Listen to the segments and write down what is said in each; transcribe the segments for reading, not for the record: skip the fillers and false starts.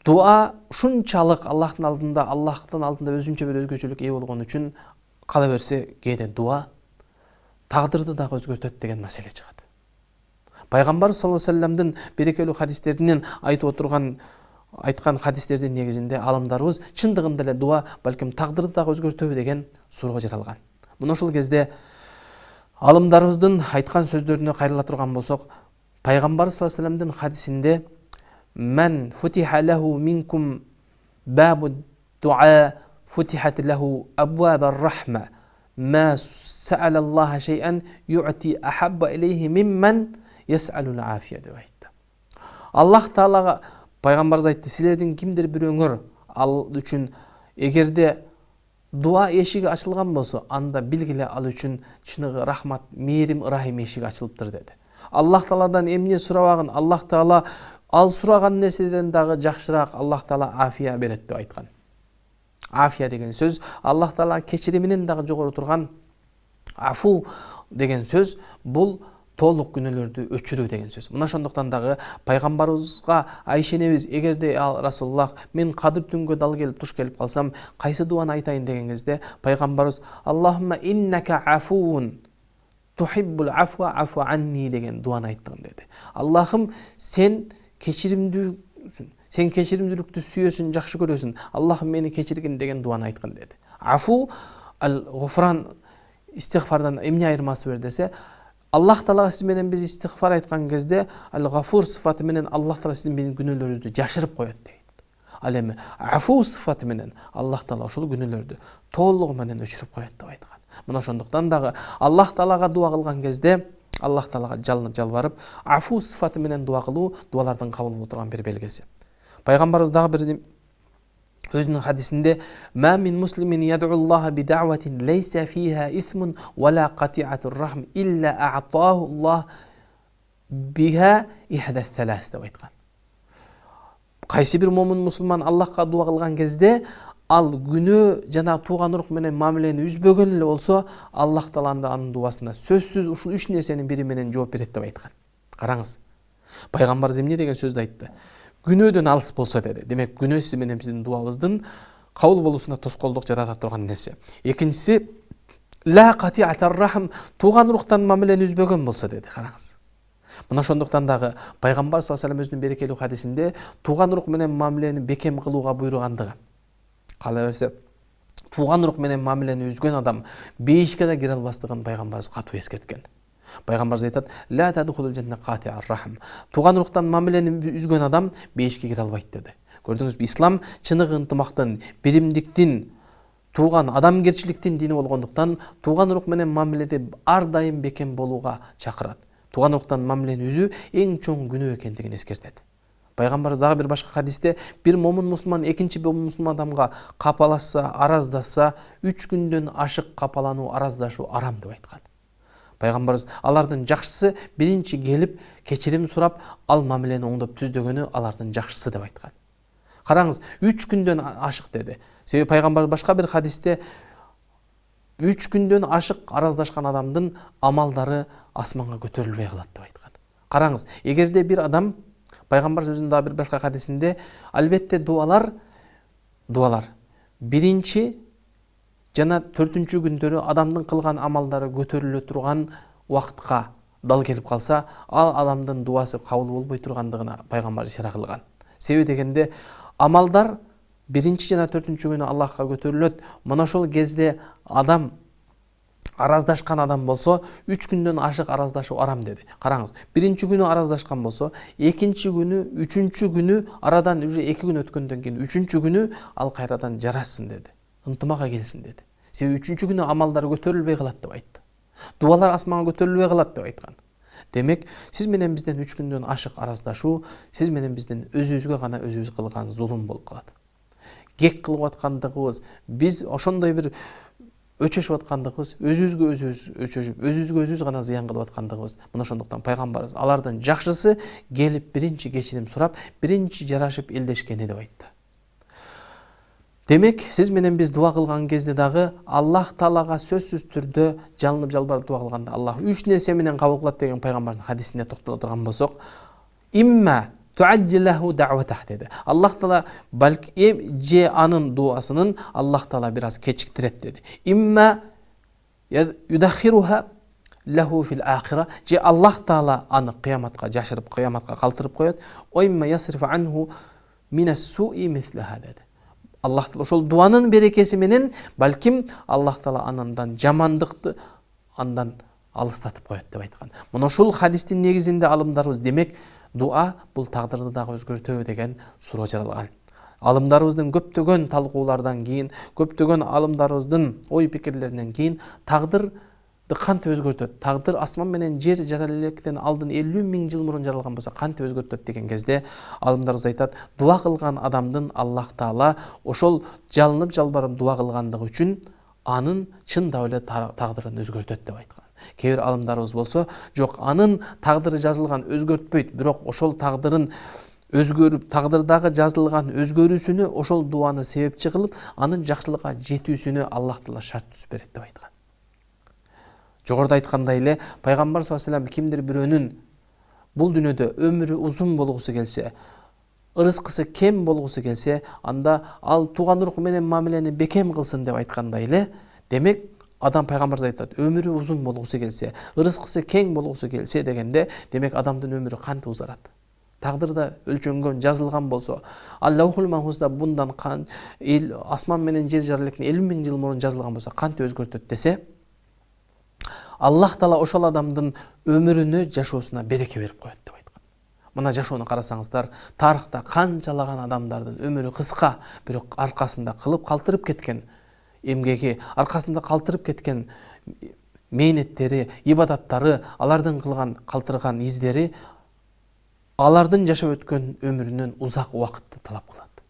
дуа ушунчалык Аллахтын алдында өзүнчө бир өзгөчөлүк ээ болгон үчүн кала берсе кээде дуа тагдырды дагы өзгөртөт деген маселе чыгат. Пайгамбар саллаллаху алейхи вассаламдын берекелүү хадистеринен айткан хадистердин негизинде алымдарыбыз чындыгында эле дуа балким тагдырды дагы өзгөртөбү деген суроо жаралган. Мына ошол кезде алымдарыбыздын айткан сөздөрүнө кайрыла турган болсок, Пайгамбар саллаллаху алейхи вассаламдын хадисинде "Мен футиха лаху минкум бабу дуа футихат лаху абвабар рахма ма са'ала Аллаха шей'ан ю'ти ахабба илейхи мимман яс'алул афия" деп айтты. Аллах Таалага Пайгамбарыбыз айтты, силердин кимдир бирөөңөр ал үчүн эгерде дуа эшиги ачылган болсо, анда билгиле ал үчүн чыныгы рахмат, мээрим, ырайым эшиги ачылыптыр деди. Аллах Тааладан эмне сурабагын, Аллах Таала ал сураган нерседен дагы жакшыраак Аллах Таала афия берет деп айткан. Афия деген сөз Аллах Таала кечириминен дагы жогору турган, афу деген сөз бул толук күнөөлөрдү өчүрүү деген сөз. Мына ошондуктан дагы пайгамбарыбызга Айшенебиз эгерде ал Расулуллах мен кадыр түнгө дал келип туш келип калсам, кайсы дуаны айтайын деген кезде пайгамбарыбыз Аллахумма иннака афуун тухиббул афва афу анни деген дуаны айттың деди. Аллахым сен кечиримдүүлүктү сүйөсүн, жакшы көрөсүн. Аллахым мени кечиргин деген дуаны айткан деди. Афу ал-гуфран истигфардан эмне айырмасы бар десе, Аллах Таалага сиз менен биз истигфар айткан кезде ал-гафур сыфаты менен Аллах Таала сиздин күнөөлөрүңүздү жашырып коет дейт. Ал эми афу сыфаты менен Аллах Таала ошол күнөөлөрдү толугу менен өчүрүп коет деп айткан. Мына ошондуктан дагы Аллах Таалага дуа кылган кезде Аллах Таалага жалынып жалбарып афу сыфаты менен дуа кылуу дуалардын кабыл болуп турган бир белгиси. Пайгамбарыбыз дагы бир өзүнүн хадисинде "Ма мин муслимин яд'у Аллаха би да'ватин лейса фиха исмун вала кати'атур рахм илля а'таху Аллах биха ихда салас" деп айткан. Кайсы бир момун мусулман Аллахка дуа кылган кезде ал күнөө жана тууган урук менен мамилени үзбөгөн эле болсо, Аллах Таала анын дуасына сөзсүз ушул 3 нерсенин бири менен жооп берет деп айткан. Караңыз. Пайгамбарыбыз эмне деген сөздү айтты? Күнөөдөн алыс болсо деди. Демек күнөө сиз менен биздин дуабыздын кабыл болуусуна тоскоолдук жарата турган нерсе. Экинчиси ла кати'атар рахм, тууган уруктан мамилени үзбөгөн болсо деди. Караңыз. Мына ошондуктан дагы Пайгамбар саллаллаху алейхи вассалам өзүнүн берекелүү хадисинде тууган урук менен мамилени бекем кылууга буйругандыгы. Кала берсе, тууган урук менен мамилени үзгөн адам бейишке да кире албастыгын Пайгамбарыбыз катуу эскерткен. Пайгамбарыбыз айтат: "Ла тадхулул жанна кати'ар рахм". Тууган уруктан мамилени үзгөн адам бейишке кире албайт деди. Көрдүңүзбү, ислам чыныгы ынтымактын, биримдиктин, тууган адамгерчиликтин дини болгондуктан тууган урук менен мамиледе ар дайым бекем болууга чакырат. Тууган уруктан мамилени үзүү эң чоң күнөө экендигин эскертет. Пайгамбарыбыз дагы бир башка хадисте бир момун мусулман экинчи момун мусулман адамга капалашса, араздашса, 3 күндөн ашык капалануу, араздашуу арам деп айткан. Пайгамбарыбыз алардын жакшысы биринчи келип кечирим сурап, ал мамилени оңдоп түздөгөнү алардын жакшысы деп айткан. Караңыз, 3 күндөн ашык деди. Себеби пайгамбар башка бир хадисте 3 күндөн ашык араздашкан адамдын амалдары асманга көтөрүлбөй калат деп айткан. Караңыз, эгерде бир адам, пайгамбар өзүнүн дагы бир башка хадисинде, албетте дуалар биринчи жана 4-үнчү күндөрү адамдын кылган амалдары көтөрүлө турган убакытка дал келип калса, ал адамдын дуасы кабыл болбой тургандыгына пайгамбар ишара кылган. Себеби дегенде амалдар биринчи жана 4-үнчү күнү Аллахка көтөрүлөт. Мына ошол кезде адам араздашкан адам болсо, 3 күндөн ашык араздашуу арам деди. Караңыз, биринчи күнү араздашкан болсо, экинчи күнү, 3-үнчү күнү, арадан уже 2 күн өткөндөн кийин 3-үнчү күнү ал кайрадан жарашсын деди. Ынтымакка келсин деди. Себеби 3-үнчү күнү амалдары көтөрүлбөй калат деп айтты. Дуалар асманга көтөрүлбөй калат деп айткан. Демек, сиз менен бизден 3 күндөн ашык араздашуу, сиз менен бизден өзүбүзгө гана өзүбүз кылган зулум болуп калат. Кек кылып аткандыгыбыз, биз ошондой бир өчөшүп аткандыгыбыз, өзүбүзгө өзүбүз гана зыян кылып аткандыгыбыз. Мына ошондуктан пайгамбарыбыз алардын жакшысы келип биринчи кечирим сурап, биринчи жарашып элдешкени деп айтты. Демек, сиз менен биз дуа кылган кезде дагы Аллах Таалага сөзсүз түрдө жалынып жалбарып дуа кылганда Аллах 3 нерсе менен кабыл кылат деген пайгамбардын хадисине токтоло турган болсок, имма туаджиллаху даъватах dedi. Аллах Таала балки же анын дуасынын Аллах Таала бир аз кечиктирет dedi. Имма юдахируха лаху фил ахира, же Аллах Таала аны кыяматка жашырып, кыяматка калтырып коет. Ойма ясрифу анху минас суи мислаха dedi. Аллах Таала ошол дуанын берекеси менен балким Аллах Таала андан жамандыкты андан алыстатып коет деп айткан. Мына ушул хадистин негизинде алымдарыбыз демек дуа бул тагдырды дагы өзгөртөбү деген суроо жаралган. Алымдарыбыздын көптөгөн талкуулардан кийин, көптөгөн алымдарыбыздын ой пикирлеринен кийин тагдырды кантип өзгөртөт? Тагдыр асман менен жер жаралгандыктан алдын 50 миң жыл мурун жаралган болсо кантип өзгөртөт деген кезде алымдарыбыз айтат, дуа кылган адамдын Аллах Таала ошол жалынып жалбарып дуа кылгандыгы үчүн анын чындап эле тагдырын өзгөртөт деп айткан. Кээ бир алымдарыбыз болсо, жок, анын тагдыры жазылган өзгөртпөйт, бирок ошол тагдырын өзгөрүп, тагдырдагы жазылган өзгөрүүсүнө ошол дуаны себепчи кылып, анын жакшылыкка жетүүсүнө Аллах Таала шарт түзүп берет деп айткан. Жогоруда айткандай эле, пайгамбар саллаллаху алейхи вассалам кимдир бирөөнүн бул дүйнөдө өмүрү узун болгусу келсе, ырыскысы кем болгусу келсе, анда ал тууган урук менен мамилени бекем кылсын деп айткандай эле, демек адам пайгамбар айтат, өмүрү узун болгусу келсе, ырыскысы кең болгусу келсе дегенде, демек адамдын өмүрү кантип узарат? Тагдырда өлчөнгөн, жазылган болсо, Аллахул Махфузда bundan асман менен жер жаралган 50 миң жыл мурун жазылган болсо кантип өзгөртөт десе, Аллах Таала ошол адамдын өмүрүнө, жашоосуна береке берип коет деп айткан. Мына жашоону карасаңыздар, тарыхта канчалаган адамдардын өмүрү кыска, бирок аркасында кылып калтырып кеткен эмгеги, аркасында калтырып кеткен мээнеттери, ибадаттары, алардын кылган калтырган издери алардын жашап өткөн өмүрүнөн узак убакытты талап кылат.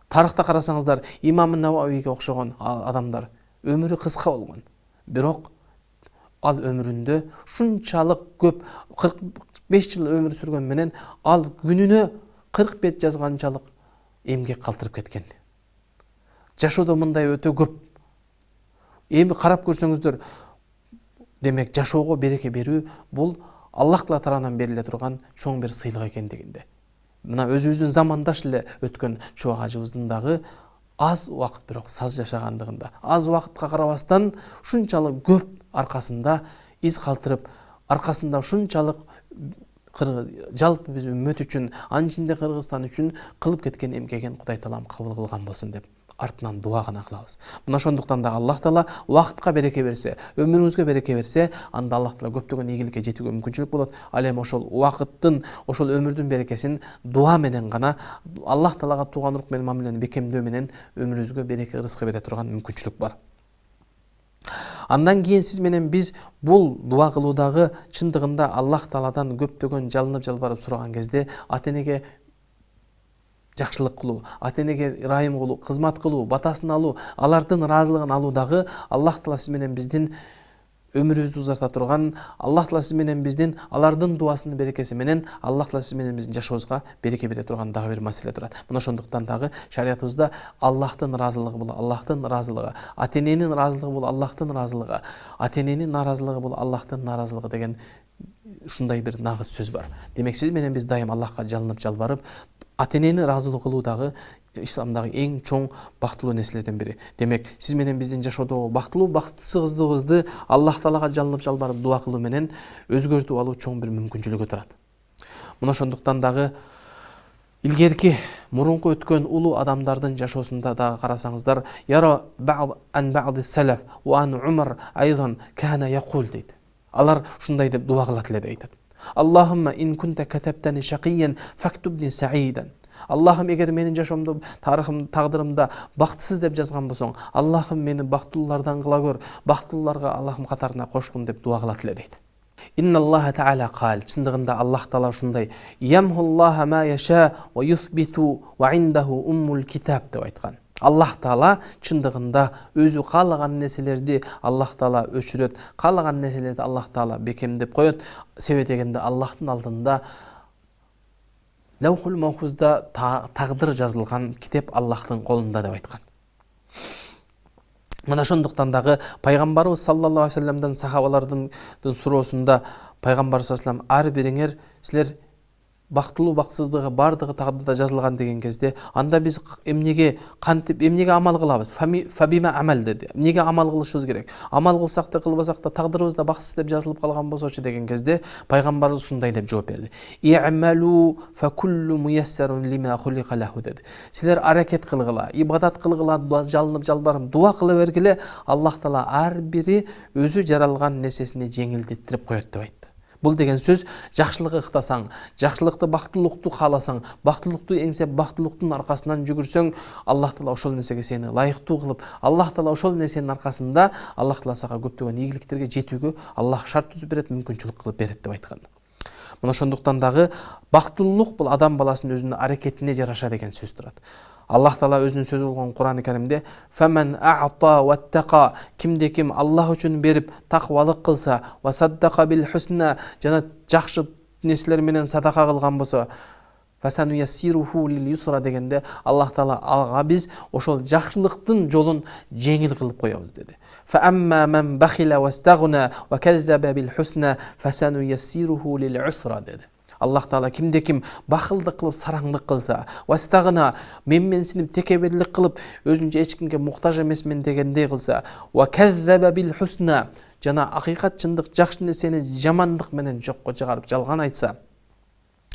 Тарыхта карасаңыздар, Имам Нававийге окшогон адамдар өмүрү кыска болгон, бирок ал өмүрүндө шунчалык көп 45 жыл өмүр сүргөн менен ал күнүнө 40 бет жазганчалык эмгек калтырып кеткен. Жашоодо мындай өтө көп. Эми карап көрсөңүздөр, демек жашоого береке берүү бул Аллах Таала тарабынан бериле турган чоң бир сыйлык экендигинде. Мына өзүбүздүн замандаш эле өткөн чубак ажыбыздын дагы аз убакыт бирок саз жашагандыгында, аз убакытка карабастан ушунчалык көп аркасында из калтырып, аркасында ушунчалык жалпы биз үммөт үчүн, анын ичинде Кыргызстан үчүн кылып кеткен эмгегин Кудай Таалам кабыл кылган болсун деп артынан дуа гана кылабыз. Мына ошондуктан да Аллах Таала убакытка береке берсе, өмүрүңүзгө береке берсе, анда Аллах Таала көптөгөн ийгиликке жетүүгө мүмкүнчүлүк болот. Ал эми ошол убакыттын, ошол өмүрдүн берекесин дуа менен гана, Аллах Таалага тууган урук менен мамилени бекемдөө менен өмүрүңүзгө береке, ырыскы бере турган мүмкүнчүлүк бар. Андан кийин сиз менен биз бул дуа кылуудагы чындыгында Аллах Тааладан көптөгөн жалынып жалбарып сураган кезде ата-энеге жакшылык кылуу, ата-энеге ырайым кылуу, кызмат кылуу, батасын алуу, алардын ыраазылыгын алуудагы Аллах Таала сиз менен биздин өмүрүбүздү узарта турган, Аллах Таала сиз менен биздин алардын дуасынын берекеси менен Аллах Таала сиз менен биздин жашообузга береке бере турган дагы бир маселе турат. Мына ошондуктан дагы шариятыбызда Аллахтын ыраазылыгы бул Аллахтын ыраазылыгы, ата-эненин ыраазылыгы бул Аллахтын ыраазылыгы, ата-эненин наразылыгы бул Аллахтын наразылыгы деген ушундай бир нагыз сөз бар. Демек сиз менен биз дайым Аллахка жалынып жалбарып, ата-энени ыраазылык кылуу дагы исламдагы эң чоң бактылуу нерселерден бири. Демек сиз менен биздин жашоодогу бактылуу, бактысыздыгыбызды Аллах Таалага жалынып жалбарып дуа кылуу менен өзгөртүп алуу чоң бир мүмкүнчүлүгү турат. Мына ошондуктан дагы илгерки мурунку өткөн улуу адамдардын жашоосунда дагы карасаңыздар, яра бa'd салаф ва ан Умар айдан кана якул дейт. Алар ушундай деп дуа кылат эле деп айтат. Аллахумма ин кунта катабтани шакиян фактубни саидан. Аллахым, эгер менин жашоомдо, тарыхым, тагдырымда бактысыз деп жазган болсоң, Аллахым мени бактылуулардан кыла көр, бактылууларга Аллахым катарына кошкун деп дуа кылат эле дейт. Инна Аллаха таала кал, чындыгында Аллах Таала ушундай, ямхуллаха ма яша ва юсбиту ва индаху уммул китаб деп айткан. Аллах Таала чындыгында өзү каалаган нерселерди Аллах Таала өчүрөт, каалаган нерселерди Аллах Таала бекемдеп коет. Себеби дегенде Аллахтын алдында Лаухул Махфузда тагдыр жазылган китеп Аллахтын колунда деп айткан. Мына ошондуктан дагы пайгамбарыбыз саллаллаху алейхи ва салламдан сахабалардын суроосунда пайгамбар саллаллаху алейхи ва саллям ар бириңер силер бактылуу бакытсыздыгы бардыгы тагдырда жазылган деген кезде анда биз эмнеге кантип эмнеге амал кылабыз? Фабима амал деди. Эмнеге амал кылышыбыз керек? Амал кылсак да кылбасак да тагдырыбызда бакытсыз деп жазылып калган болсочу деген кезде пайгамбарыбыз ушундай деп жооп берди. И'малу фа куллу муяссарун лима хулика лаху деди. Силер аракет кылгыла, ибадат кылгыла, жалынып жалбарып дуа кыла бергиле, Аллах Таала ар бири өзү жаралган нерсесини жеңилдеттирип коет деп айтты. Бул деген сөз жакшылык ыктасаң, жакшылыкты, бактылыкту кааласаң, бактылыкту эңсеп, бактылыктын аркасынан жүгүрсөң, Аллах Таала ошол нерсеге сени ылайыктуу кылып, Аллах Таала ошол нерсенин аркасында Аллах Таала сага көптөгөн ийгиликтерге жетүүгө Аллах шарт түзүп берет, мүмкүнчүлүк кылып берет деп айткан. Мына ошондуктан дагы бактылуулук бул адам баласынын өзүнүн аракетине жараша деген сөз турат. Аллах Таала өзүнүн сөзү болгон Кур'ан-ы Каримде "Фаман а'та ваттаqa" кимде ким Аллах үчүн берип таквалык кылса, ва саддаqa бил хусна жана жакшы нерселер менен садака кылган болсо, фасануяссируху лил юсра дегенде Аллах Таала ага биз ошол жакшылыктын жолун жеңил кылып коебуз деди. Фа амма ман бахила вастагна ва каззаба бил хусна фасануяссируху лил усра деди. Аллах Таала кимде ким бахылдык кылып сараңдык кылса, вастагна менменсинип текеберлик кылып өзүнчө эч кимге муктаж эмесмин дегендей кылса, ва каззаба бил хусна жана акыйкат чындык жакшы нерсени жамандык менен жокко чыгарып жалган айтса,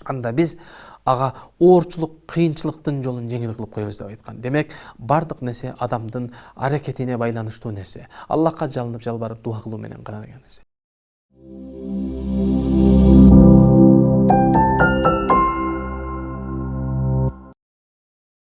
анда биз ага оорчулук, кыйынчылыктын жолун жеңил кылып коебуз деп айткан. Демек, бардык нерсе адамдын аракетине байланыштуу нерсе. Аллахка жалынып жалбарып дуа кылуу менен гана деген нерсе.